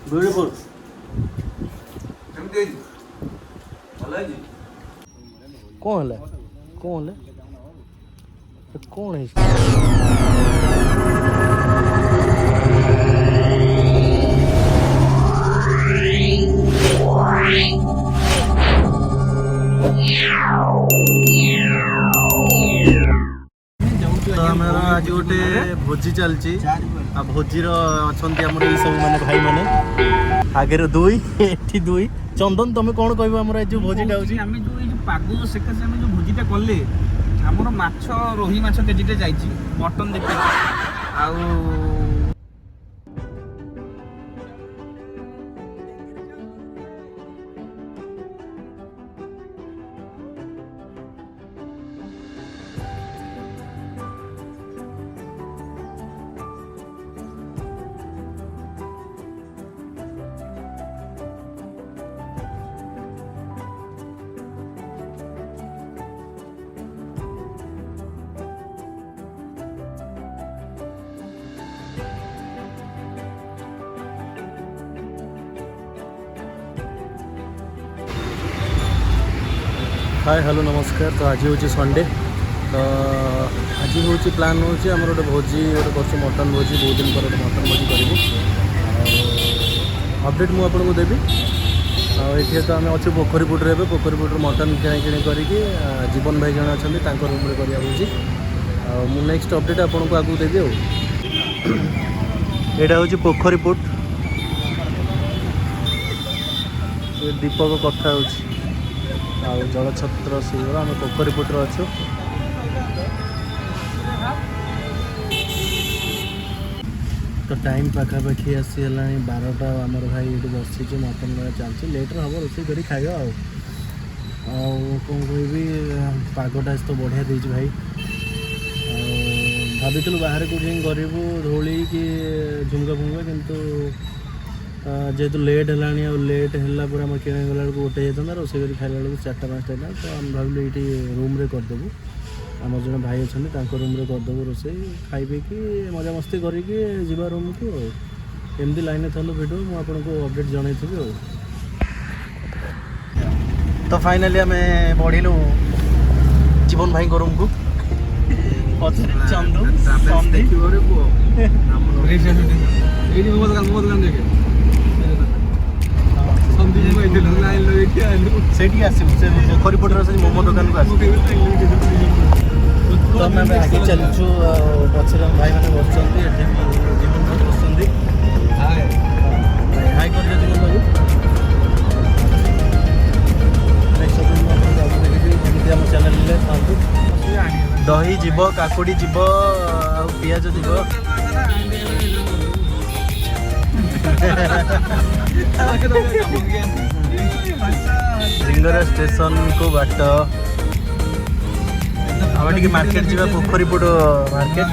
Beautiful कौन है कौन है कौन है तो हमारा आज गोटे भोजी चलची आ भोजीर अच्छा आम सब मैंने भाई मैंने आगे दुई एठी दुई चंदन तुम कौन कह आम जो भोजीटा होची आमे जो ए जो पागो सेकासे आमे जो भोजीटा कले हमर माछ रोही माछ केजीटे जाईची मटन देखा आउ हाय हेलो नमस्कार। तो आज हूँ संडे तो आज हूँ प्लान हूँ आम गोटे भोजी गोटे मटन भोजी बहुत दिन पर मटन भोजी करूँ अपडेट मुझे देवी ये तो आम अच्छे पोखरीपुटर ए पोखरीपुटर मटन किଣା किणी करके जीवन भाई जन अच्छा रूम में करा मुझे नेक्स्ट अपडेट आपको आगू देवी यहाँ हूँ पोखरीपुट दीपक कथा हो जलछत्र शिविर आम पोखरीपुटर अच्छु तो टाइम पाखापाखि आसीगला 12टा आम भाई ये बसी मटन चलती लेट्रे हम रोषे कर खाଇବା कौन कह पागटा तो बढ़िया देती भाई भाई बाहर कौन करूँ धूली कि झुमका फुमका किंतु जेहेतु लेट है लेट है पूरा आम किण गला गोटे जाता रोषे कर खाला बेलू 4टा 5टा तो आम भाविलु ये रूम रे करदेबू आम जो भाई अच्छा रूम रे करदेबू रोषे खाई पीकि मजा मस्ती करके जीवा रूम को एमती लाइन था भिडियो मुझे अपडेट जनई तो फाइनाली आम बढ़लु जीवन भाई रूम को चंदू पोखरीपुटर से मोमो दुकान को तो आम आगे चलचु पचर भाई मैंने बस जीवन भाई बस हाई कर नेक्स्ट चैनल था दही जीव काकुड़ी जीव पियाज जीव रिंगरा स्टेशन को बाट आम मार्केट जावा पोखरीपुट मार्केट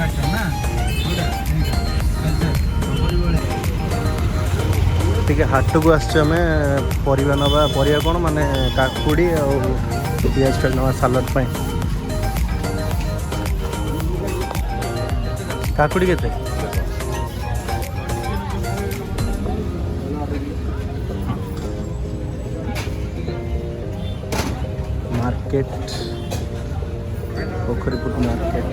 टे हाट को आसमें परिवा नवा परिवा कौन माने काकुड़ी और पियाज फल नवा सालाड पाई काकुड़ी केते मार्केट पोखरीपुट मार्केट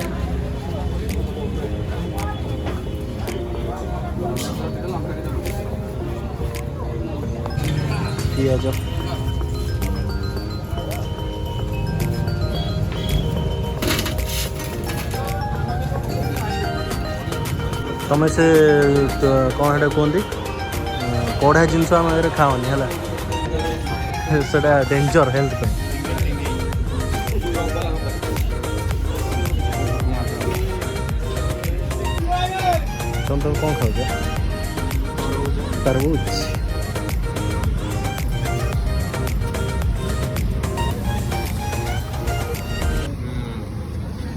पियाज तमें से कौन है कहते कढ़ा जिनस आम खाओनी है से डेंजर हेल्थ पे तुम कौन खाओ तरबूज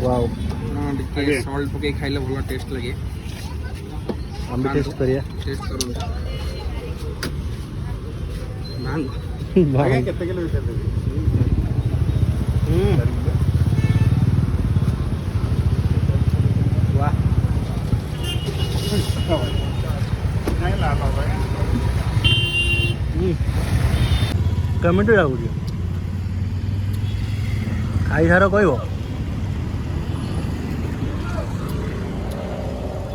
वाओ सॉल्ट पके खाइले भलो टेस्ट लगे हम भी टेस्ट करिया टेस्ट करू भांग केते किलो विषय वाह नहीं ला बाबा କେମିତି ଲାଗୁଛି ଖାଇସାର କହିବ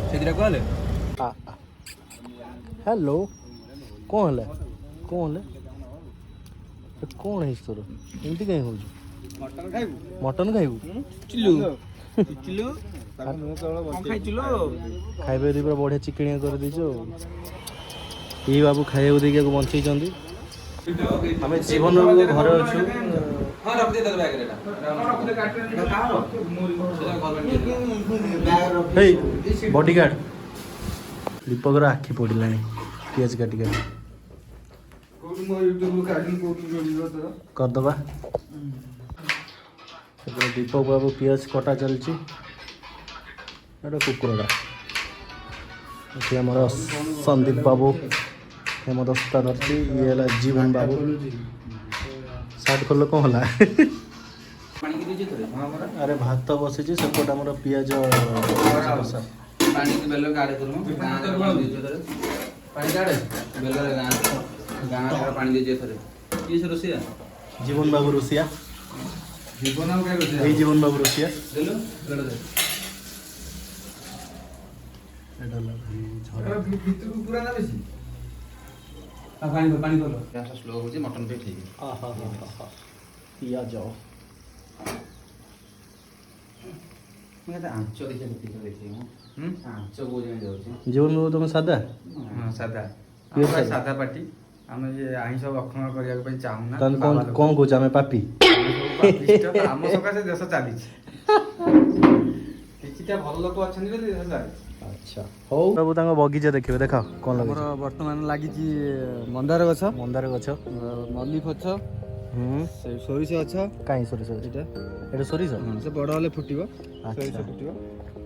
ସେଥିରେ କହିଲେ ହ୍ୟାଲୋ କ'ଣ ହେଲା କ'ଣ ହେଲା କ'ଣ ହେଇଛି ତୋର ଏମିତି କାହିଁ ହଉଛି ମଟନ ଖାଇବୁ ଖାଇବା ଦେଇ ପୁରା ବଢ଼ିଆ ଚିକିଣିଆ କରିଦେଇଛୁ ଆଉ ଏଇ ବାବୁ ଖାଇବାକୁ ଦେଇକି ଆକୁ ବଞ୍ଚେଇଛନ୍ତି ଆମେ ଜୀବନ ବାବୁ ଘରେ ଅଛୁ ହେଇ ବଡିଗାର୍ଡ ଦୀପକର ଆଖି ପଡ଼ିଲାଣି ପିଆଜ କାଟି କାଟି କରିଦେବା ଦୀପକ ବାବୁ ପିଆଜ କଟା ଚାଲିଛି ଏଇଟା କୁକୁରଟା ଏଠି ଆମର ସନ୍ଦୀପ ବାବୁ ହେମଦସ୍ତା ଧରିଛି ଇଏ ହେଲା ଜୀବନ ବାବୁ ସାର୍ଟ ଖୋଲ କ'ଣ ହେଲା ଆରେ ଭାତ ବସିଛି ସେପଟେ ଆମର ପିଆଜ ଜୀବନ ବାବୁ ରୋଷିଆ ଏଇ ଜୀବନ ବାବୁ ରୋଷିଆ ପିଆଜ ଜୀବନ ବାବୁ ତମେ ସାଧା ସାଧା ସାଧା ସାଧା ପାଟି ଆମେ ଯେ ଆଇଁଷ ଭକ୍ଷଣ କରିବା ପାଇଁ ଚାହୁଁନା ତାହେଲେ କ'ଣ କହୁଛ ଆମେ ପାପି ଆମ ସକାଶେ ଦେଶ ଚାଲିଛି କିଛିଟା ଭଲ ଲୋକ ଅଛନ୍ତି ବୋଲି ଦେଶ ଚାଲିଛି ଆଚ୍ଛା ହଉ ବାବୁ ତାଙ୍କ ବଗିଚା ଦେଖିବେ ଦେଖ କ'ଣ ଆମର ବର୍ତ୍ତମାନ ଲାଗିଛି ମନ୍ଦାର ଗଛ ମଲ୍ଲି ଗଛ ସୋରିଷ ଗଛ କାହିଁ ସୋରିଷ ଏଇଟା ସୋରିଷ ସେ ବଡ଼ ହେଲେ ଫୁଟିବ ସୋରିଷ ଫୁଟିବ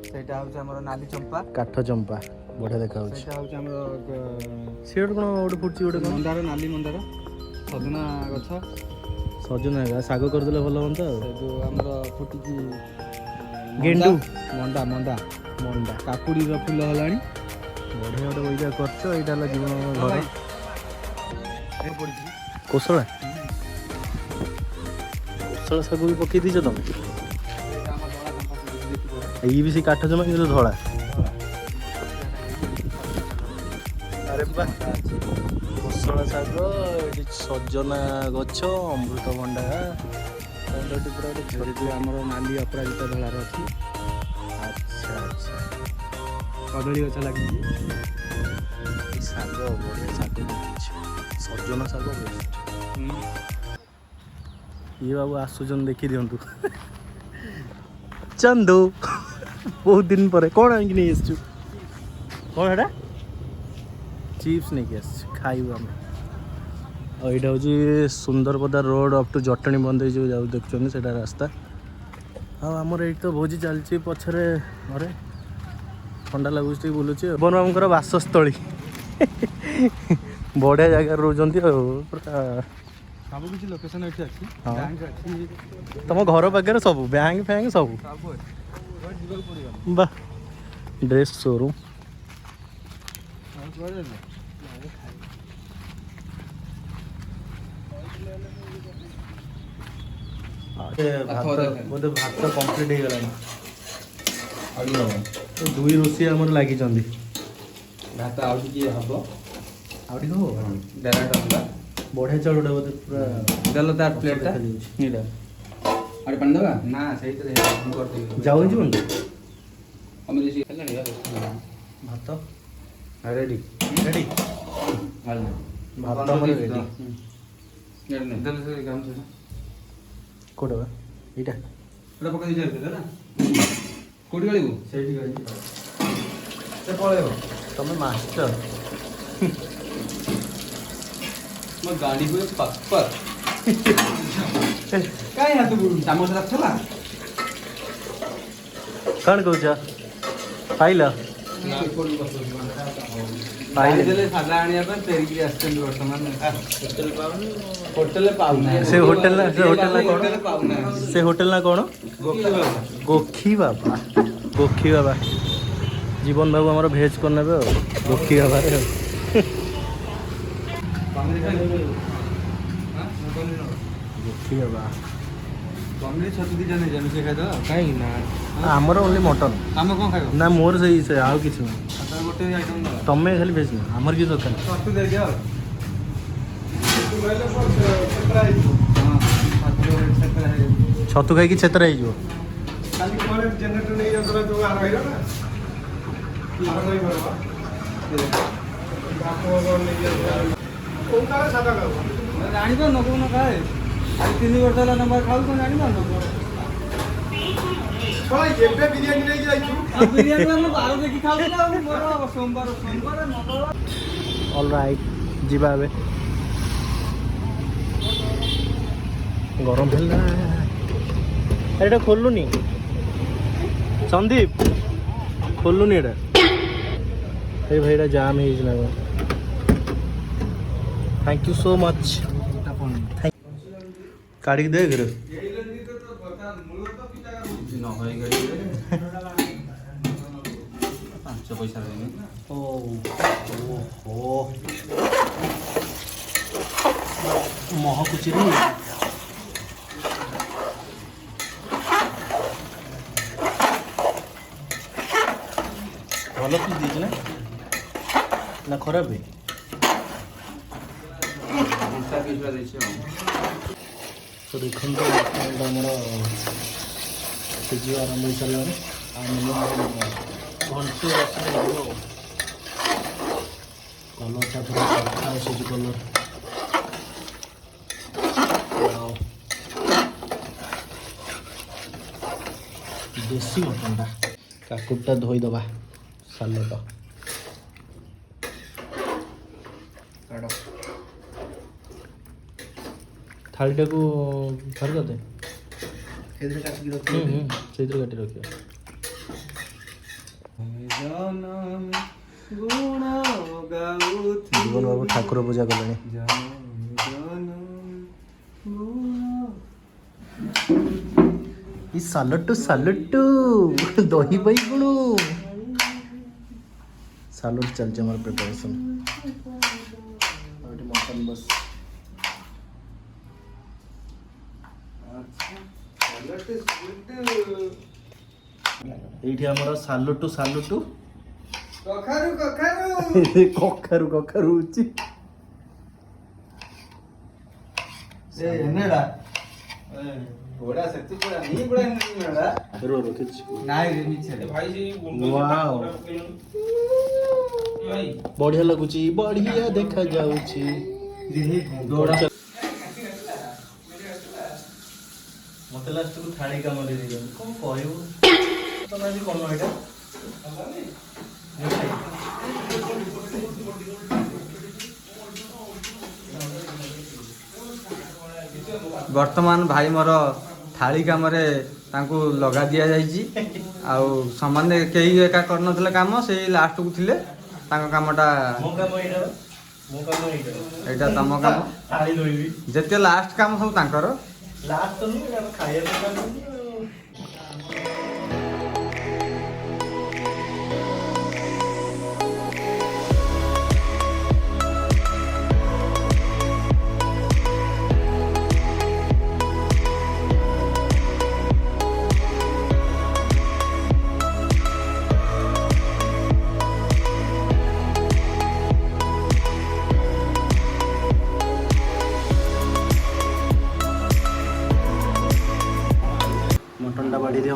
ସେଇଟା ହେଉଛି ଆମର ନାଲି ଚମ୍ପା କାଠ ଚମ୍ପା ବଢ଼ିଆ ଦେଖାଯାଉଛି ସେଇଟା ହେଉଛି ଆମର ସିଏ ଗୋଟେ କ'ଣ ଗୋଟେ ଫୁଟୁଛି ଗୋଟେ କ'ଣ ମନ୍ଦାର ନାଲି ମନ୍ଦାର ସଜନା ଗଛ ସଜନା ଶାଗ କରିଦେଲେ ଭଲ ହୁଅନ୍ତା ଆଉ ଯେଉଁ ଆମର ଫୁଟିଛି ଗେଣ୍ଡୁ ମଣ୍ଡା ମଣ୍ଡା ମଣ୍ଡା କାକୁଡ଼ିର ଫୁଲ ହେଲାଣି ବଢ଼ିଆ ଗୋଟେ ବଗିଚା କରିଛ ଏଇଟା ହେଲା ଜୀବନ ଘର ପଡ଼ିଛି କୋଶଳା ଶାଗ ବି ପକେଇ ଦେଇଛ ତମେ ଏଇ ବି ସେ କାଠ ଜମା କିନ୍ତୁ ଧଳା ଆରେ ବା କୋଶଳା ଶାଗ ଏଠି ସଜନା ଗଛ ଅମୃତଭଣ୍ଡା ଏଠି ପୁରା ଗୋଟେ ଆମର ନାଲି ଅପରାଜିତା ଧଳାର ଅଛି ଆଚ୍ଛା ଆଚ୍ଛା କଦଳୀ ଗଛ ଲାଗିଛି ଶାଗ ବଢ଼ିଆ ଶାଗ ସଜନା ଶାଗ ବେଷ୍ଟ ଇଏ ବାବୁ ଆସୁଛନ୍ତି ଦେଖି ଦିଅନ୍ତୁ ଚନ୍ଦୁ ବହୁତ ଦିନ ପରେ କ'ଣ ଆଣିକି ନେଇ ଆସିଛୁ କ'ଣ ଏଇଟା ଚିପ୍ସ ନେଇକି ଆସିଛୁ ଖାଇବୁ ଆମେ ଆଉ ଏଇଟା ହେଉଛି Sundarpada road up to Jatni ବନ୍ଦ ଯେଉଁ ଯାଉ ଦେଖୁଛନ୍ତି ସେଇଟା ରାସ୍ତା ଆଉ ଆମର ଏଇଠି ତ ଭୋଜି ଚାଲିଛି ପଛରେ ଘରେ ଥଣ୍ଡା ଲାଗୁଛି ଟିକେ ବୁଲୁଛି ଭୁବନ ବାବୁଙ୍କର ବାସସ୍ଥଳୀ ବଢ଼ିଆ ଜାଗାରେ ରହୁଛନ୍ତି ଆଉ ପୁରା ସବୁ କିଛି ଲୋକେସନ ଏଠି ଅଛି ବ୍ୟାଙ୍କ ଅଛି ତମ ଘର ପାଖରେ ସବୁ ବ୍ୟାଙ୍କ ଫ୍ୟାଙ୍କ ସବୁ ବା ଡ୍ରେସ୍ ଶୋରୁମ୍ ବୋଧେ ଭାତ କମ୍ପ୍ଲିଟ୍ ହେଇଗଲାଣି ଦୁଇ ରୋଷେଇ ଆମର ଲାଗିଛନ୍ତି ଭାତ ଆଉ ଟିକେ ହବ ଆଉ ଟିକେ ହବ ବଢ଼ିଆ ଚାଉଳଟା ବୋଧେ ପୁରା ଦେଲ ତାର ପ୍ଲେଟ୍ଟା ଏଇଟା ଆଉ ପାଣି ଦେବା ନା ସେଇଥିରେ ମୁଁ କରିଦେବି ଯାଉଛି ବନ୍ଧୁ ଆମେ ହେଲାଣି ଭାତ ରେଡ଼ି ରେଡ଼ି ଭାତ ଆମର ରେଡ଼ି କୋଉଟା ବା ଏଇଟା ଏଇଟା ପକେଇ ଦେଇଛି ନା କୋଉଠି ଗାଳିବୁ ସେଇଠି ଗାଳିବୁ ସେ ପଳେଇବ ତମେ ମାଷ୍ଟର ମୋ ଗାଡ଼ିକୁ ପକ୍ପର କାହିଁ ହାତ ବୁଡ଼ୁ ଚାମଚ ଥିଲା କ'ଣ କହୁଛ ପାଇଲ ଦେଲେ ସାଦା ଆଣିବା ପାଇଁ ଫେରିକି ଆସିଛନ୍ତି ବର୍ତ୍ତମାନ ହୋଟେଲ ପାଉନା ସେ ହୋଟେଲ ନା ସେ ହୋଟେଲ ନା କ'ଣ ଗୋଖୀ ବାବା ଗୋଖୀ ବାବା ଜୀବନ ବାବୁ ଆମର ଭେଜ୍ କରିନେବେ ଆଉ ଗୋଖୀ ବାବାରେ ଆଉ ଦେଖି ହେବା ପନିର ଛତୁ ଦୁଇଟା ନେଇଯା ମିଶେଇ ଖାଇଦେବା କାହିଁକି ନା ଆମର ଓନ୍ଲି ମଟନ୍ ତମେ କ'ଣ ଖାଇବ ନା ମୋର ସେ ଆଉ କିଛି ନାହିଁ ତମେ ଗୋଟେ ଆଇଟମ୍ ଦେବା ତମେ ଖାଲି ଭେଜ୍ ନା ଆମର କିଛି ଦରକାର ନାହିଁ। ଛତୁ ଦେଇଦିଅ ଆଉ ଛତୁ ଖାଇକି ଛେତରା ହେଇଯିବ। ଜାଣିପାରୁନ କୋଉନ ଖାଏ ଆଜି 3 ବର୍ଷ ହେଲା ନମ୍ବର ଖାଉ କ'ଣ ଜାଣିପାରୁନ ଏବେ ବିରିୟାନୀ ନେଇକି ଯାଇଛୁ ବିରିୟାନୀ ଆମେ ବାର ଦେଖି ଖାଉଥିଲା ଆଉ ମୋର ସୋମବାର ମଙ୍ଗଳବାର ଅଲ୍ ରାଇଟ୍ ଯିବା ଏବେ ଗରମ ହେଲା ଏଇଟା ଖୋଲୁନି ସନ୍ଦୀପ ଖୋଲୁନି ଏଇଟା ଏଇ ଭାଇଟା ଜାମ୍ ହେଇଛି ନା ଥ୍ୟାଙ୍କ ୟୁ ସୋ ମଚ୍ କାଢ଼ିକି ଦେ ଘରେ ପାଞ୍ଚ ପଇସା ଦେନି ମହକୁଚିରି ଭଲ ପିସ୍ ଦେଇଛି ନା ଖରାପ ଦେଇଛି ଆଉ ତ ଦେଖନ୍ତୁ ଆମର ସିଝିବା ଆରମ୍ଭ ହେଇସାରିଲାଣି ଆଉ ମିନିମମ୍ ଘଣ୍ଟେ ବସିଲେ ହେବ କଲର୍ଟା ପୁରା ସଫା ଆସୁଛି କଲର୍ ଦେଶୀ ମଟନ୍ଟା କାକୁଡ଼ିଟା ଧୋଇଦେବା ସାଲଟ ଥାଳିଟାକୁ ଧରି କରିଦେ ସେଇଥିରେ କାଟି ରଖିବା ଜୀବନ ବାବୁ ଠାକୁର ପୂଜା କଲେଣି ସାଲଟୁ ଦହି ବାଇଗଣ ସାଲଟ ଚାଲିଛି ଆମର ପ୍ରିପାରେସନ୍ ମଟନ୍ ବସ୍ ଏଇଠି ଆମର ସାଲୁଟୁ କଖାରୁ ହଉଛି ବଢିଆ ଲାଗୁଛି ବଢିଆ ଦେଖା ଯାଉଛି ମତେ ଲାଷ୍ଟକୁ ଥାଳି କାମ ଦେଇଦେଇଛନ୍ତି କ'ଣ କହିବୁ ତମେ ଆଜି କ'ଣ ଏଇଟା ବର୍ତ୍ତମାନ ଭାଇ ମୋର ଥାଳି କାମରେ ତାଙ୍କୁ ଲଗା ଦିଆଯାଇଛି ଆଉ ସେମାନେ କେହି ଏକା କରିନଥିଲେ କାମ ସେଇ ଲାଷ୍ଟକୁ ଥିଲେ ତାଙ୍କ କାମଟା ଏଇଟା ତମ କାମ ଯେତେ ଲାଷ୍ଟ କାମ ସବୁ ତାଙ୍କର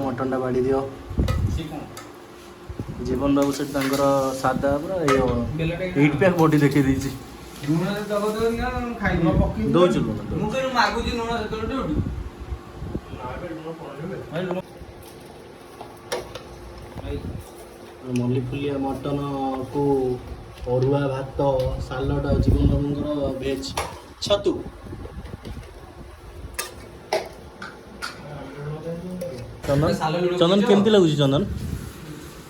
ମଟନ୍ଟା ବାଡ଼ି ଦିଅ ଜୀବନ ବାବୁ ସେଠି ତାଙ୍କର ସାଧା ପୁରା ଏଇଟ୍ ପ୍ୟାକ୍ ବଡି ଦେଖେଇ ଦେଇଛି ଦଉଛୁ ମଲ୍ଲି ଫୁଲିଆ ମଟନକୁ ଅରୁଆ ଭାତ ସାଲଡ଼ ଜୀବନ ବାବୁଙ୍କର ଭେଜ୍ ଛତୁ ଚନ୍ଦନ କେମିତି ଲାଗୁଛି ଚନ୍ଦନ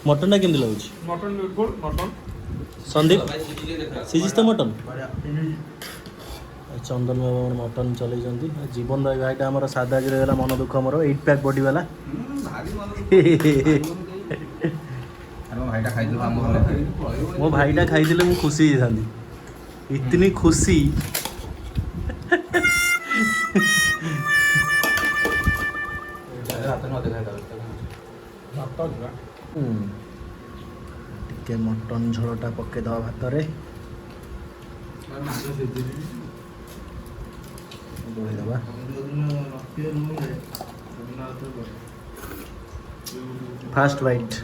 ମଟନ୍ଟା କେମିତି ଲାଗୁଛି ସନ୍ଦୀପ ସିଝିଛି ତ ମଟନ୍ ଚନ୍ଦନ ବାବୁ ମଟନ୍ ଚଲେଇଛନ୍ତି ଜୀବନ ଭାଇଟା ଆମର ସାଧା ଆଜି ରହିଗଲା ମନ ଦୁଃଖ ଆମର 8 ପ୍ୟାକ୍ ବଡି ବାଲା ମୋ ଭାଇଟା ଖାଇଥିଲେ ମୁଁ ଖୁସି ହେଇଥାନ୍ତି इतनी खुशी ଟିକେ ମଟନ ଝୋଳଟା ପକେଇଦବା ଭାତରେ ଗୋଳେଇଦବା ଫାଷ୍ଟ ବାଇଟ୍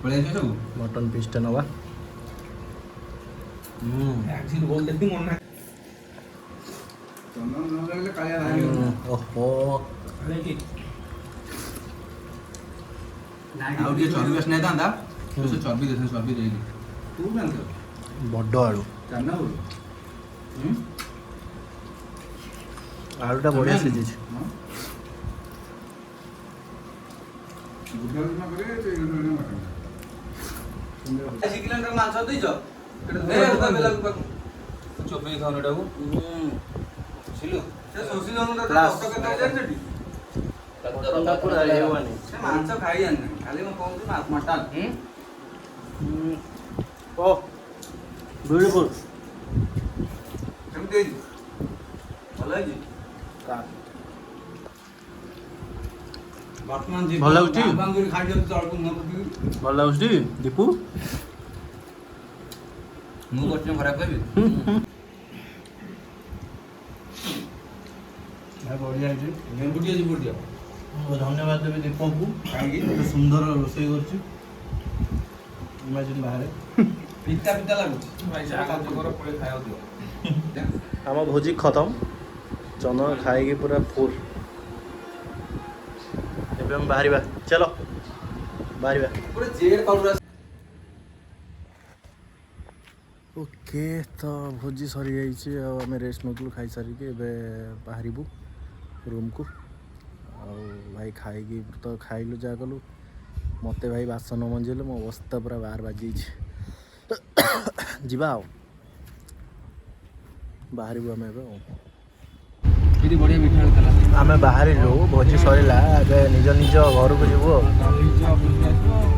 ମଟନ ପିସ୍ଟା ନେବା ଓହୋ ଆଉ ଟିକେ ଚର୍ବି ଆସିନାହିଁ ତା ଚର୍ବି ଦେଇ ଚର୍ବି ଦେଇକି ବଡ଼ ଆଳୁ ଆଳୁଟା ବଢ଼ିଆ ସିଝିଛି ମାଂସ ଦେଇଛ ଚୋବେଇ ଖାଉନ ଏଟାକୁ ମାଂସ ଖାଇ ଜାଣିନି ଖାଲି ମୁଁ କହୁଛି ମଟନ ଓ ବିୟୁଟିଫୁଲ କେମିତି ହେଇଛି ଭଲ ହେଇଛି ବର୍ତ୍ତମାନ ଭଲ ଲାଗୁଛି? ଖାଇ ଦିଅନ୍ତୁ ତଳକୁ ମୁହଁ ପକେଇକି ଭଲ ଲାଗୁଛି ଦୀପୁ ମୁଁ କରୁଛି ଖରାପ କହିବି ବଢ଼ିଆ ହେଇଛି ଲେମ୍ବୁ ଟିକେ ଯିବୁ ଦିଅ ଧନ୍ୟବାଦ ଦେବି ଦୀପକୁ କାହିଁକି ଏତେ ସୁନ୍ଦର ରୋଷେଇ କରୁଛି ଇମାଜିନ୍ ବାହାରେ ପିତା ପିତା ଲାଗୁଛି ଖାଇବାକୁ ଦିଅ ଆମ ଭୋଜି ଖତମ ଚନ୍ଦନ ଖାଇକି ପୁରା ଫୁଲ ଏବେ ଆମେ ବାହାରିବା ଚାଲ ବାହାରିବା ପୁରା ଜେଡ୍ କଲର ଓକେ ତ ଭୋଜି ସରିଯାଇଛି ଆଉ ଆମେ ରେଷ୍ଟ ନେଉଥିଲୁ ଖାଇସାରିକି ଏବେ ବାହାରିବୁ ରୁମ୍କୁ ଆଉ ଭାଇ ଖାଇକି ତ ଖାଇଲୁ ଯାହା କଲୁ ମୋତେ ଭାଇ ବାସନ ମଞ୍ଜିଲେ ମୋ ଅବସ୍ଥା ପୁରା ବାହାର ବାଜିଯାଇଛି ଯିବା ଆଉ ବାହାରିବୁ ଆମେ ଏବେ ଆଉ ଏଠି ବଢ଼ିଆ ମିଠା ଥିଲା ଆମେ ବାହାରିଲୁ ଭୋଜି ସରିଲା ଏବେ ନିଜ ନିଜ ଘରକୁ ଯିବୁ ଆଉ